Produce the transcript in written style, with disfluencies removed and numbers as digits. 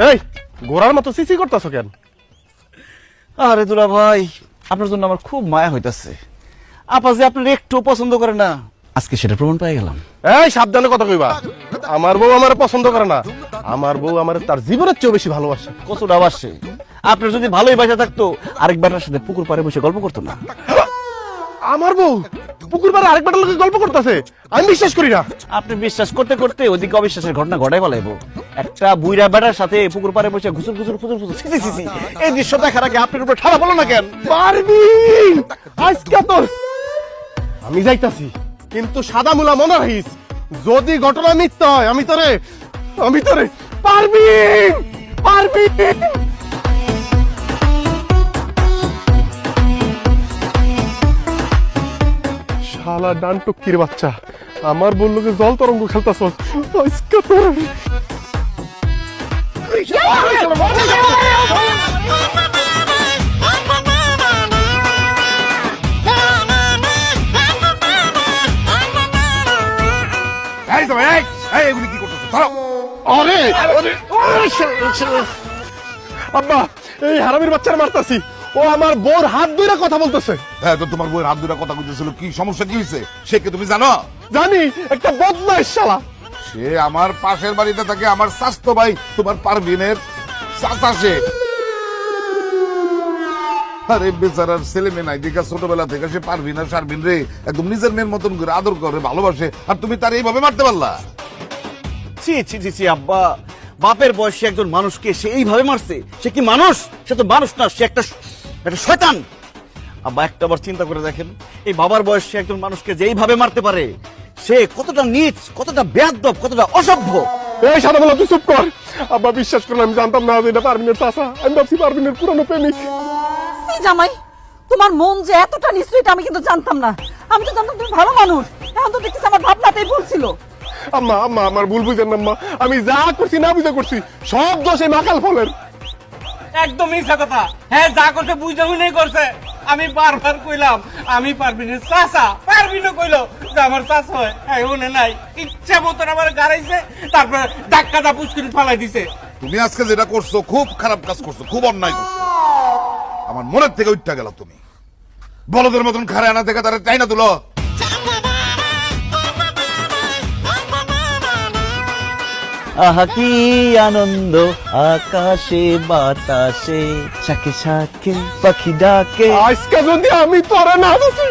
এই গোড়ার মতো সিসি করতেছ কেন? আরে দুলা ভাই, আপনার জন্য আমার খুব মায়া হইতাছে। আপা যে আপনার একটু পছন্দ করে না, আজকে সেটা প্রমাণ পেয়ে গেলাম। এই সাবধানে কথা কইবা। আমার বউ আমার পছন্দ করে না, আমার বউ আমার তার জীবনের চেয়েও বেশি ভালোবাসে। কতটা বাসে! আপনার যদি ভালোই বাসা থাকতো আরেক বেটার সাথে পুকুর পাড়ে বসে গল্প করতো না। আমার বউ পুকুর পাড়ে আরেক বেটার লোকে গল্প করতেছে? আমি বিশ্বাস করি না। আপনি বিশ্বাস করতে করতে ওদিকে অবিশ্বাসের ঘটনা ঘটাই ফেলাইবো। একটা বুইরা বেটার সাথে পুকুর পাড়ে বসে ঘুসুর ঘুসুর ফুসুর ফুসুর ছি ছি ছি, এই দৃশ্য দেখার আগে আপনার উপর ঠাড়া বলো না কেন? পারবি আজকে তোর আমি যাইতাছি, কিন্তু সাদা মুলা মনে রাখিস, যদি ঘটনা মিথ্যা হয় আমি তোরে পারবি পারবি। শালা ডান টুকির বাচ্চা, আমার বললো যে জল তরঙ্গ খেলতাছ আজকে তোর। আরে আব্বা, এই হারামির বাচ্চার মারতাছি, ও আমার বউর হাত ধরে কথা বলতেছে। হ্যাঁ, তো তোমার বইয়ের হাত ধরে কথা কইতেছিল, কি সমস্যা কি হয়েছে সে কি তুমি জানো? জানি, একটা বদমাইশ শালা। সে আমার পাশের বাড়িতে থাকে, আমার স্বাস্থ্য ভাই তোমার পারভিনের চাচা সে। আরে বেচারার ছেলে মেয়ে নাই দেখা ছোটবেলা থেকে সে পারভিন আর শারভিন রে একদম নিজের মেয়ের মতন করে আদর করে ভালোবাসে, আর তুমি তার এইভাবে মারতে পারলা? ছি ছি ছি ছি আব্বা, বাপের বয়সে একজন মানুষকে সে এইভাবে মারছে? সে কি মানুষ? সে তো মানুষ না, সে একটা শয়তান। আব্বা একটা বার চিন্তা করে দেখেন, এই বাবার বয়সে একজন মানুষকে যে এইভাবে মারতে পারে, সে কতটা নীচ, কতটা বেয়াদব, কতটা অসভ্য। এই সাদা বলা, তুই চুপ কর। আব্বা বিশ্বাস করলাম, আমি জানতাম না যে এটা পারভিনের চাচা। আমি ভাবছি পারভিনের পুরানো প্রেমিক। জামাই, তোমার মন যে এতটা নিশ্চয়ই এটা আমি কিন্তু জানতাম না। আমি তো জানতাম তুমি ভালো মানুষ। এখন তো দেখতেছি আমার ভাবনাতেই ভুল ছিল। আম্মা আম্মা, আমার ভুল বুঝেন না আম্মা, আমি যা করছি না বুঝে করছি, সব দোষ এই মাকাল ফলের। একদম মিথ্যা কথা। হ্যাঁ, যা করছে বুঝতে বুঝেই করছে। আমি বারবার কইলাম আমি পারবিনের চাচা, পারবিনও কইলো যে আমার চাচা হয়। হ্যাঁ, উনি নাই, ইচ্ছা মতন আমার গাড়াইছে, তারপরে ধাক্কা দা পুষ্করি ফালাই দিছে। তুমি আজকে যেটা করছো খুব খারাপ কাজ করছো, খুব অন্যায় করছো। আমার মনের থেকে উঠতে গেল, তুমি বলদের মতন খারে আনা থেকে তারা চাই না তুলো। আহা কি আনন্দ, আকাশে বাতাসে শাকে শাকে পাখি ডাকে। আজকে যদি আমি তোরা না বুঝি